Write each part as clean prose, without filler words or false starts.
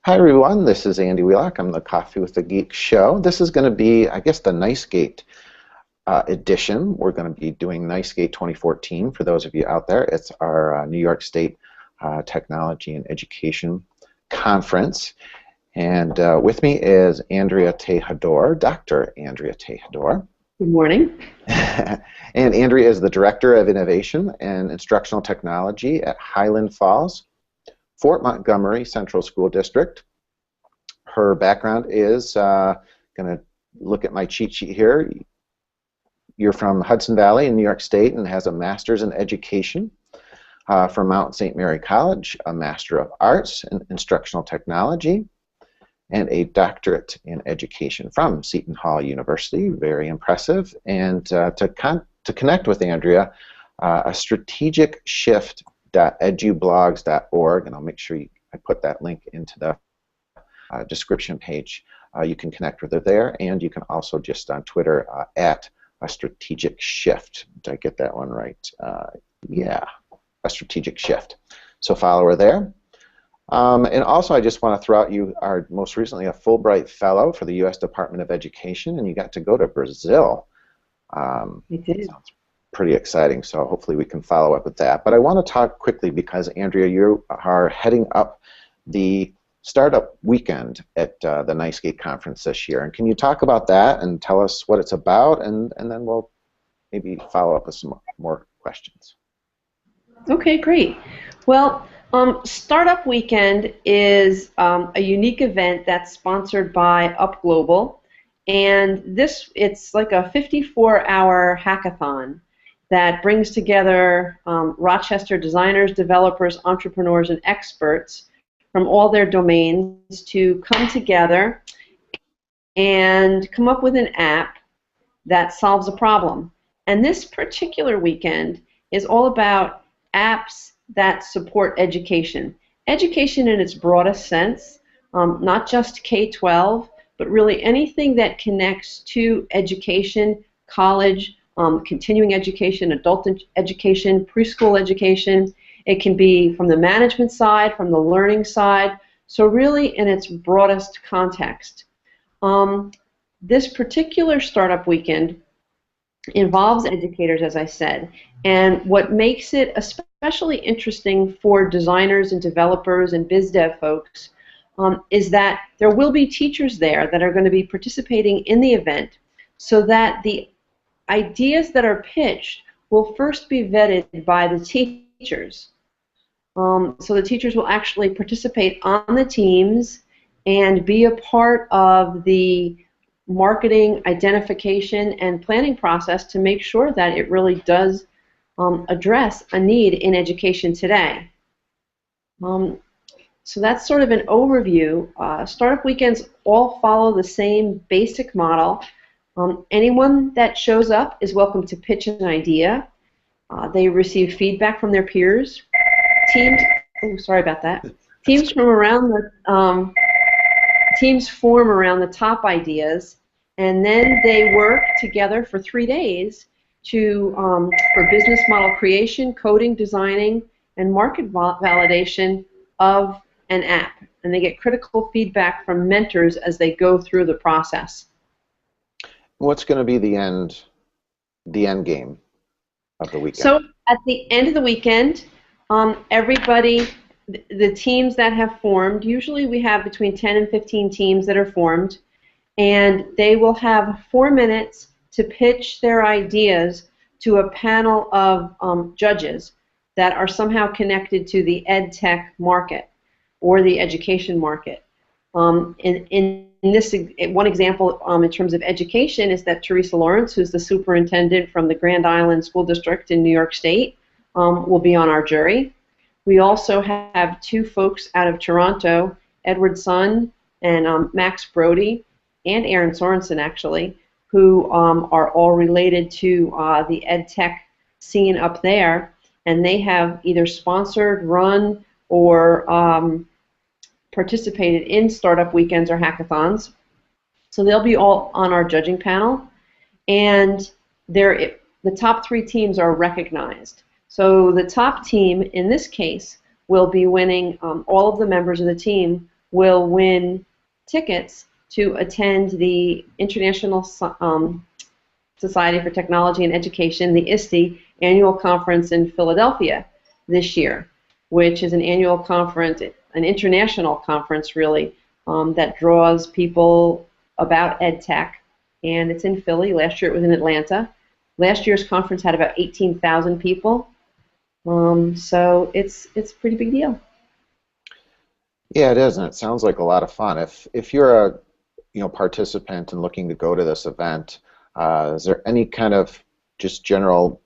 Hi everyone, this is Andy Wheelock. I'm the Coffee with the Geek show. This is going to be, I guess, the NYSCATE edition. We're going to be doing NYSCATE 2014 for those of you out there. It's our New York State Technology and Education Conference. And with me is Andrea Tejador, Dr. Andrea Tejador. Good morning. And Andrea is the Director of Innovation and Instructional Technology at Highland Falls-Fort Montgomery Central School District. Her background is, going to look at my cheat sheet here. You're from Hudson Valley in New York State and has a Master's in Education from Mount St. Mary College, a Master of Arts in Instructional Technology, and a Doctorate in Education from Seton Hall University. Very impressive. And to connect with Andrea, a strategicshift.edublogs.org, and I'll make sure I put that link into the description page. You can connect with her there, and you can also just on Twitter at a strategic shift. Did I get that one right? Yeah, a strategic shift. So follow her there. And also, I just want to throw out, you are most recently a Fulbright Fellow for the U.S. Department of Education, and you got to go to Brazil. We did. Sounds pretty exciting, so hopefully we can follow up with that. But I want to talk quickly because, Andrea, you are heading up the Startup Weekend at the NYSCATE conference this year. And can you talk about that and tell us what it's about, and then we'll maybe follow up with some more questions. Okay, great. Well, Startup Weekend is a unique event that's sponsored by Up Global, and it's like a 54-hour hackathon that brings together Rochester designers, developers, entrepreneurs, and experts from all their domains to come together and come up with an app that solves a problem. And this particular weekend is all about apps that support education. Education in its broadest sense, not just K-12, but really anything that connects to education, college, continuing education, adult education, preschool education. It can be from the management side, from the learning side, so really in its broadest context. This particular Startup Weekend involves educators, as I said, and what makes it especially interesting for designers and developers and biz dev folks is that there will be teachers there that are going to be participating in the event, so that the ideas that are pitched will first be vetted by the teachers. So the teachers will actually participate on the teams and be a part of the marketing, identification, and planning process to make sure that it really does address a need in education today. So that's sort of an overview. Startup Weekends all follow the same basic model. Anyone that shows up is welcome to pitch an idea. They receive feedback from their peers. Teams form around the top ideas, and then they work together for 3 days for business model creation, coding, designing, and market validation of an app. And they get critical feedback from mentors as they go through the process. What's going to be the end game of the weekend? So at the end of the weekend, everybody, the teams that have formed, usually we have between 10 and 15 teams that are formed, and they will have 4 minutes to pitch their ideas to a panel of judges that are somehow connected to the ed tech market or the education market. In this one example, in terms of education, is that Teresa Lawrence, who's the superintendent from the Grand Island School District in New York State, will be on our jury. We also have 2 folks out of Toronto, Edward Sun and Max Brody, and Aaron Sorensen, actually, who are all related to the ed tech scene up there, and they have either sponsored, run, or participated in startup weekends or hackathons. So they'll be all on our judging panel, and the top 3 teams are recognized. So the top team, in this case, will be winning, all of the members of the team will win tickets to attend the International Society for Technology and Education, the ISTE, annual conference in Philadelphia this year, which is an annual conference, an international conference really, that draws people about ed tech, and it's in Philly. Last year it was in Atlanta. Last year's conference had about 18,000 people, so it's a pretty big deal. Yeah, it is, and it sounds like a lot of fun. If you're a participant and looking to go to this event, is there any kind of just general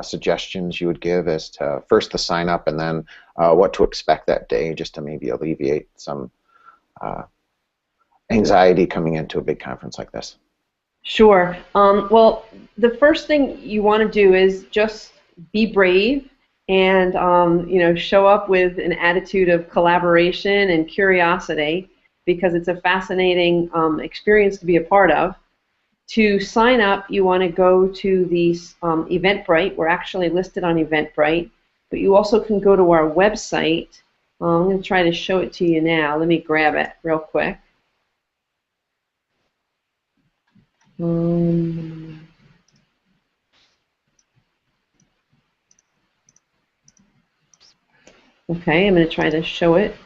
suggestions you would give as to first the sign up and then what to expect that day, just to maybe alleviate some anxiety coming into a big conference like this? Sure. Well, the first thing you want to do is just be brave and show up with an attitude of collaboration and curiosity, because it's a fascinating experience to be a part of. To sign up, you want to go to the Eventbrite. We're actually listed on Eventbrite, but you also can go to our website. I'm going to try to show it to you now. Let me grab it real quick. Okay, I'm going to try to show it.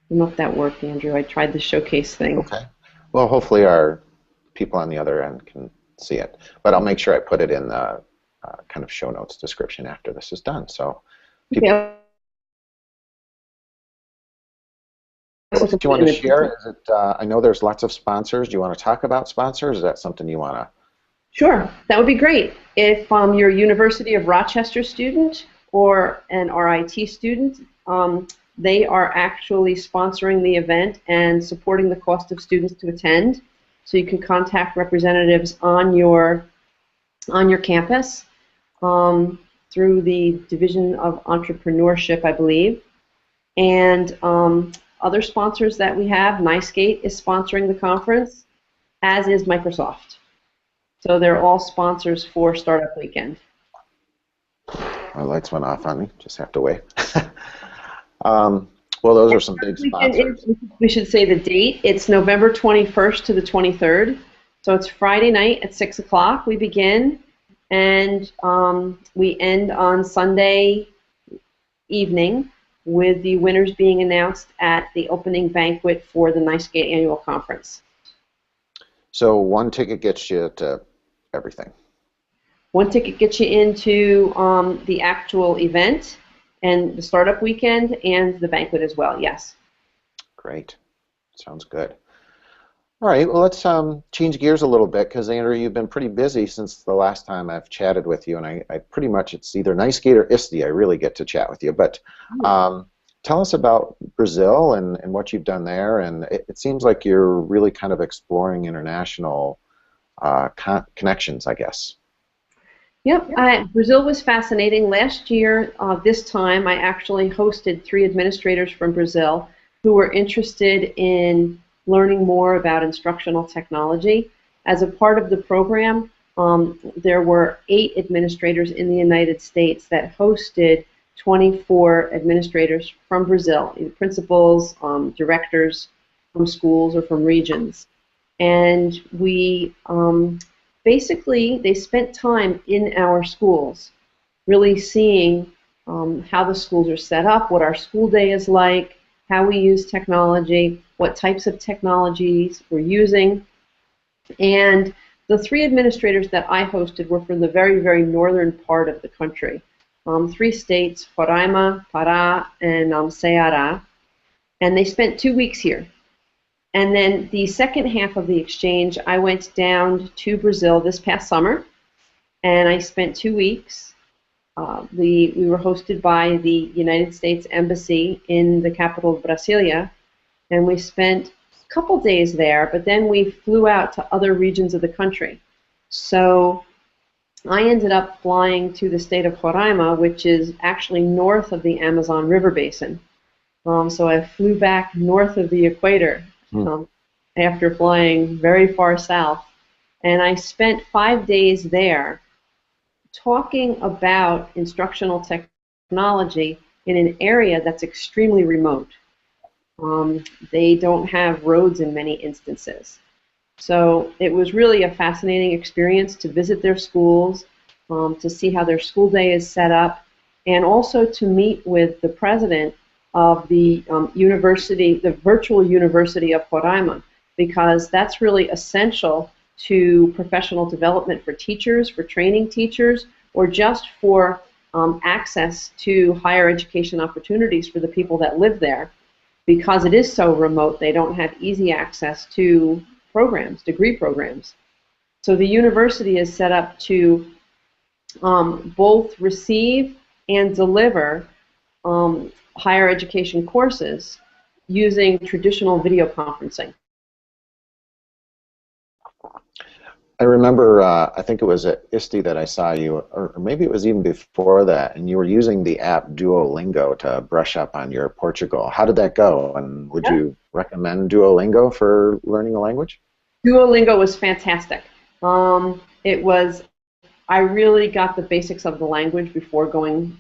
I don't know if that worked, Andrew. I tried the showcase thing. Okay. Well, hopefully our people on the other end can see it. But I'll make sure I put it in the kind of show notes description after this is done. So people, Okay. what do you want to share? Is it, I know there's lots of sponsors. Do you want to talk about sponsors? Is that something you want to? Sure, that would be great. If you're a University of Rochester student or an RIT student, they are actually sponsoring the event and supporting the cost of students to attend. So you can contact representatives on your campus through the Division of Entrepreneurship, I believe. And other sponsors that we have, NYSCATE is sponsoring the conference, as is Microsoft. So they're all sponsors for Startup Weekend. My lights went off on me. Just have to wait. Well, those are some big sponsors. We should say the date. It's November 21st to the 23rd. So it's Friday night at 6 o'clock. We begin, and we end on Sunday evening, with the winners being announced at the opening banquet for the NYSCATE annual conference. So one ticket gets you to everything. One ticket gets you into the actual event and the startup weekend and the banquet as well, yes. Great. Sounds good. All right, well, let's change gears a little bit, because, Andrew, you've been pretty busy since the last time I've chatted with you, and I pretty much, it's either NYSCATE or ISTE I really get to chat with you. But tell us about Brazil and what you've done there, and it seems like you're really kind of exploring international connections, I guess. Yep, Brazil was fascinating. Last year, this time, I actually hosted 3 administrators from Brazil who were interested in learning more about instructional technology. As a part of the program, there were 8 administrators in the United States that hosted 24 administrators from Brazil, either principals, directors from schools or from regions. And we basically, they spent time in our schools, really seeing how the schools are set up, what our school day is like, how we use technology, what types of technologies we're using. And the 3 administrators that I hosted were from the very, very northern part of the country. 3 states, Roraima, Pará, and Ceará. And they spent 2 weeks here. And then the second half of the exchange, I went down to Brazil this past summer, and I spent 2 weeks. We were hosted by the United States Embassy in the capital of Brasilia, and we spent a couple days there, but then we flew out to other regions of the country. So I ended up flying to the state of Roraima, which is actually north of the Amazon River Basin. So I flew back north of the equator after flying very far south, and I spent 5 days there talking about instructional technology in an area that's extremely remote. They don't have roads in many instances. So it was really a fascinating experience to visit their schools, to see how their school day is set up, and also to meet with the president of the university, the virtual University of Roraima, because that's really essential to professional development for teachers, for training teachers, or just for access to higher education opportunities for the people that live there. Because it is so remote, they don't have easy access to programs, degree programs. So the university is set up to both receive and deliver higher education courses using traditional video conferencing. I remember, I think it was at ISTE that I saw you, or maybe it was even before that, and you were using the app Duolingo to brush up on your Portugal. How did that go? And would you recommend Duolingo for learning a language? Duolingo was fantastic. I really got the basics of the language before hosting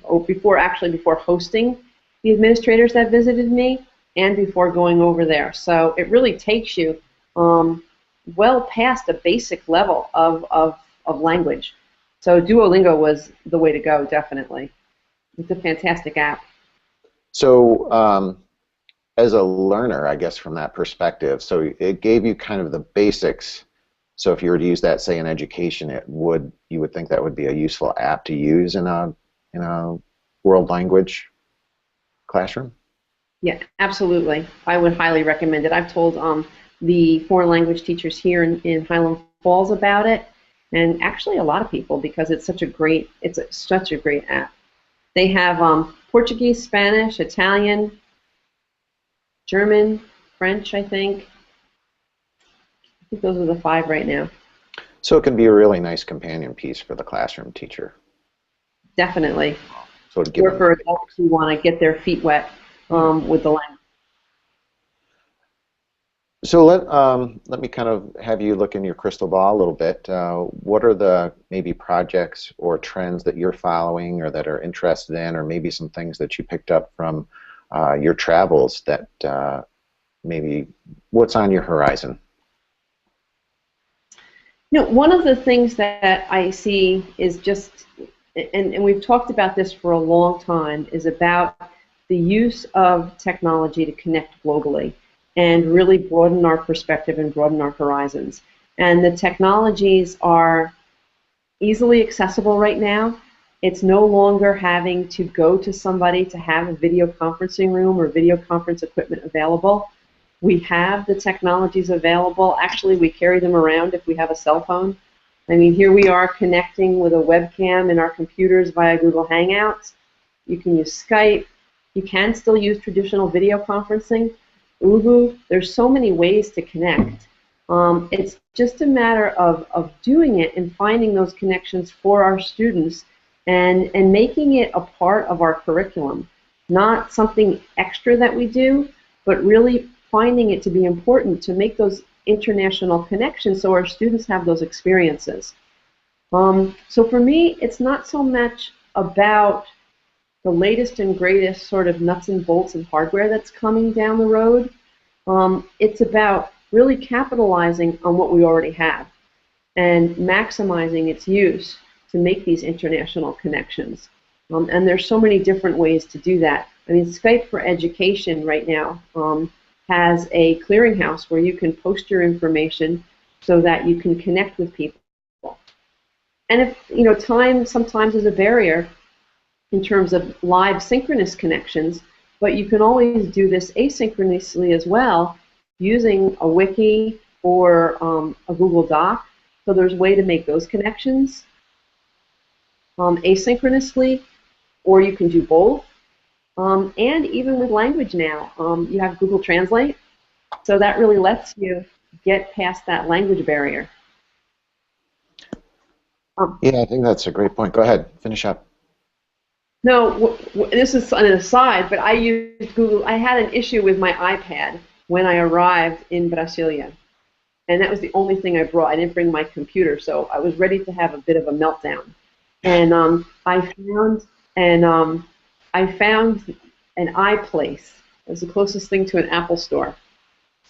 the administrators that visited me and before going over there. So it really takes you well past a basic level of language. So Duolingo was the way to go, definitely. It's a fantastic app. So as a learner, I guess from that perspective, so it gave you kind of the basics. So if you were to use that, say, in education, you would think that would be a useful app to use in a world language classroom? Yeah, absolutely. I would highly recommend it. I've told the foreign language teachers here in Highland Falls about it, and actually a lot of people, because it's such a great app. They have Portuguese, Spanish, Italian, German, French, I think. I think those are the 5 right now. So it can be a really nice companion piece for the classroom teacher. Definitely. So or for adults who want to get their feet wet with the language. So let me kind of have you look in your crystal ball a little bit. What are the maybe projects or trends that you're following or that are interested in, or maybe some things that you picked up from your travels that maybe what's on your horizon? One of the things that I see is just, and we've talked about this for a long time, is about the use of technology to connect globally and really broaden our perspective and broaden our horizons. And the technologies are easily accessible right now. It's no longer having to go to somebody to have a video conferencing room or video conference equipment available. We have the technologies available. Actually, we carry them around if we have a cell phone. I mean, here we are connecting with a webcam in our computers via Google Hangouts. You can use Skype. You can still use traditional video conferencing. Ubu. There's so many ways to connect. It's just a matter of doing it and finding those connections for our students and making it a part of our curriculum. Not something extra that we do, but really finding it to be important to make those international connections so our students have those experiences. So for me, it's not so much about the latest and greatest sort of nuts and bolts and hardware that's coming down the road. It's about really capitalizing on what we already have and maximizing its use to make these international connections. And there's so many different ways to do that. I mean, Skype for Education right now has a clearinghouse where you can post your information so that you can connect with people. And if, time sometimes is a barrier in terms of live synchronous connections, but you can always do this asynchronously as well using a wiki or a Google Doc. So there's a way to make those connections asynchronously, or you can do both. And even with language now, you have Google Translate, so that really lets you get past that language barrier. Yeah, I think that's a great point. Go ahead, finish up. No, this is an aside, but I used Google. I had an issue with my iPad when I arrived in Brasilia, and that was the only thing I brought. I didn't bring my computer, so I was ready to have a bit of a meltdown. And I found I found an iPlace. It was the closest thing to an Apple store.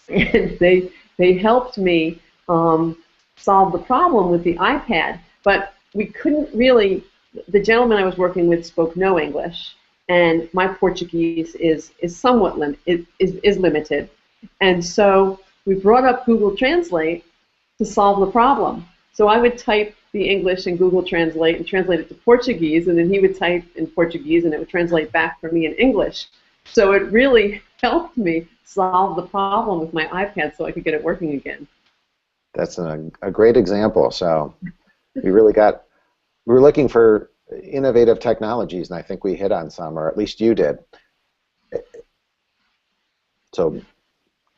And they helped me solve the problem with the iPad, but we couldn't really. The gentleman I was working with spoke no English, and my Portuguese is somewhat is limited, and so we brought up Google Translate to solve the problem. So I would type the English in Google Translate and translate it to Portuguese, and then he would type in Portuguese, and it would translate back for me in English. So it really helped me solve the problem with my iPad so I could get it working again. That's a great example. So we were looking for innovative technologies, and I think we hit on some, or at least you did. So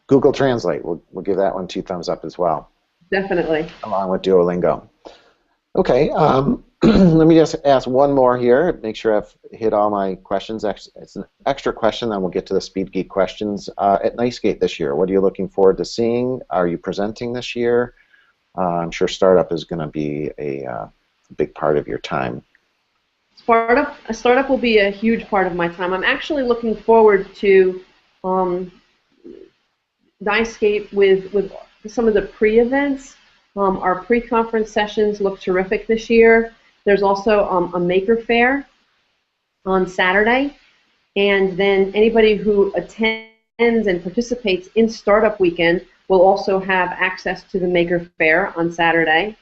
Google Translate, we'll give that one 2 thumbs up as well. Definitely. Along with Duolingo. Okay, let me just ask one more here, make sure I've hit all my questions. It's an extra question, then we'll get to the Speed Geek questions. At NYSCATE this year, what are you looking forward to seeing? Are you presenting this year? I'm sure startup is going to be a big part of your time. Startup will be a huge part of my time. I'm actually looking forward to NYSCATE with some of the pre-events. Our pre-conference sessions look terrific this year. There's also a maker fair on Saturday, and then anybody who attends and participates in Startup Weekend will also have access to the maker fair on Saturday.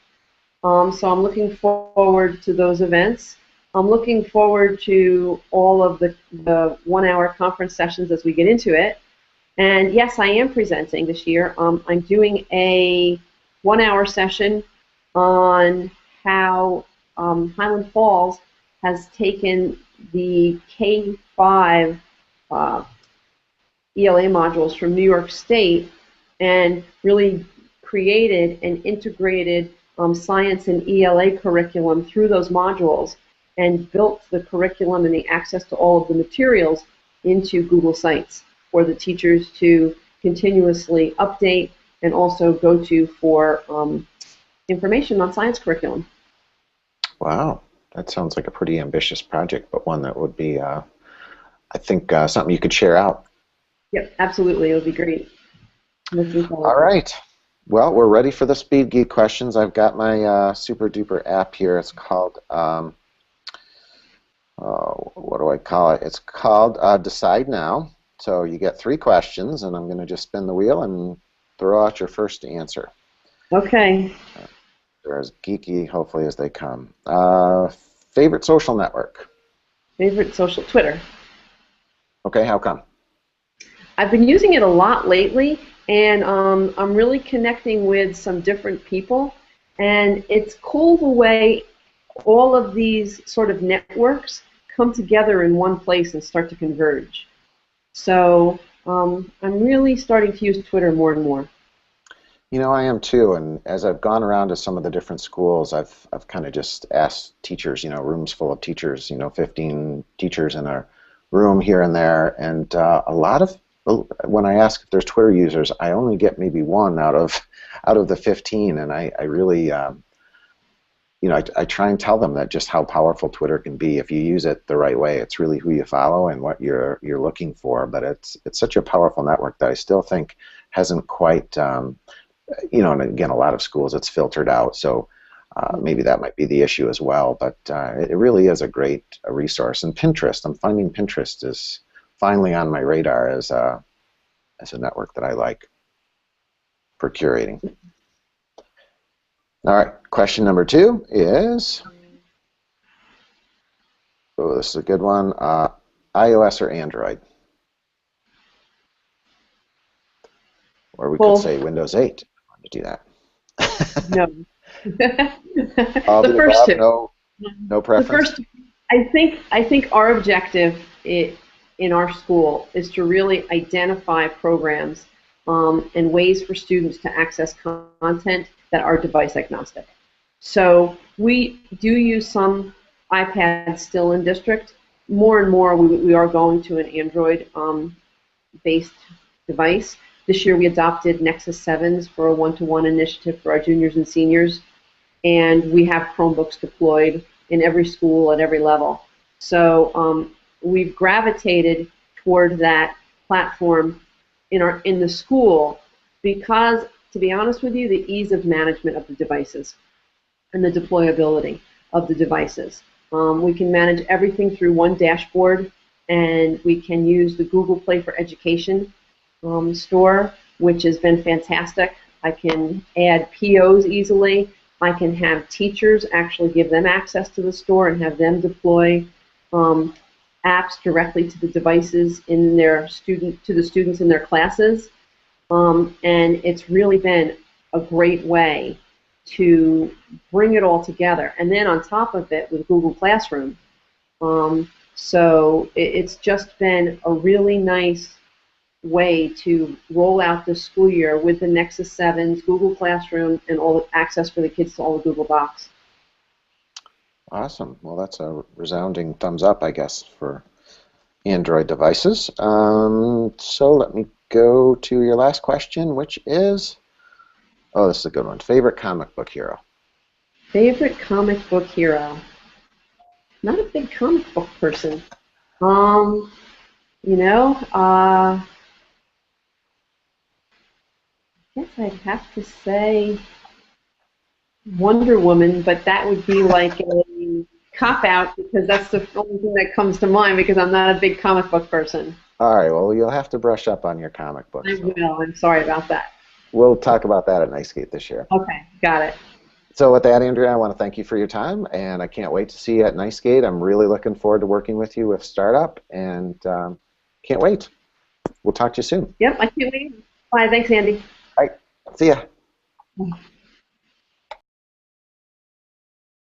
So I'm looking forward to those events. I'm looking forward to all of the 1-hour conference sessions as we get into it. And yes, I am presenting this year. I'm doing a 1-hour session on how Highland Falls has taken the K-5 ELA modules from New York State and really created an integrated science and ELA curriculum through those modules and built the curriculum and the access to all of the materials into Google Sites for the teachers to continuously update and also go to for information on science curriculum. Wow, that sounds like a pretty ambitious project, but one that would be, I think, something you could share out. Yep, absolutely. It would be great. All right. Well, we're ready for the Speed Geek questions. I've got my super duper app here. It's called, what do I call it? It's called Decide Now. So you get 3 questions, and I'm going to just spin the wheel and throw out your first answer. Okay. They're as geeky, hopefully, as they come. Favorite social network? Favorite social, Twitter. Okay, how come? I've been using it a lot lately, and I'm really connecting with some different people. And it's cool the way all of these sort of networks come together in one place and start to converge. So I'm really starting to use Twitter more and more. You know, I am too, and as I've gone around to some of the different schools, I've kind of just asked teachers, rooms full of teachers, 15 teachers in a room here and there, and a lot of, when I ask if there's Twitter users, I only get maybe 1 out of the 15, and I really, I try and tell them that just how powerful Twitter can be if you use it the right way. It's really who you follow and what you're looking for, but it's such a powerful network that I still think hasn't quite, and again, a lot of schools it's filtered out, so maybe that might be the issue as well, but it really is a great resource. And Pinterest, I'm finding Pinterest is finally on my radar as a network that I like for curating. All right, question number 2 is, oh, this is a good one, iOS or Android? Or we could say Windows 8 if you want to do that. No. The first 2. No preference? The first 2, I think our objective in our school is to really identify programs and ways for students to access content that are device agnostic. So we do use some iPads still in district. More and more we are going to an Android based device. This year we adopted Nexus 7s for a one-to-one initiative for our juniors and seniors, and we have Chromebooks deployed in every school at every level. So we've gravitated toward that platform in the school because, to be honest with you, the ease of management of the devices and the deployability of the devices. We can manage everything through one dashboard, and we can use the Google Play for Education store, which has been fantastic. I can add POs easily. I can have teachers actually give them access to the store and have them deploy apps directly to the devices in their to the students in their classes. And it's really been a great way to bring it all together. And then on top of it with Google Classroom. So it's just been a really nice way to roll out this school year with the Nexus 7s, Google Classroom, and all the access for the kids to all the Google Docs. Awesome. Well, that's a resounding thumbs up, I guess, for Android devices. So let me go to your last question, which is, oh, this is a good one. Favorite comic book hero? Favorite comic book hero? Not a big comic book person. I guess I'd have to say Wonder Woman, but that would be like a cop-out because that's the only thing that comes to mind because I'm not a big comic book person. All right, well, you'll have to brush up on your comic books. I will. I'm sorry about that. We'll talk about that at NYSCATE this year. Okay, got it. So with that, Andrea, I want to thank you for your time, and I can't wait to see you at NYSCATE. I'm really looking forward to working with you with Startup, and can't wait. We'll talk to you soon. Yep, I can't wait. Bye. Thanks, Andy. All right. See ya. Bye.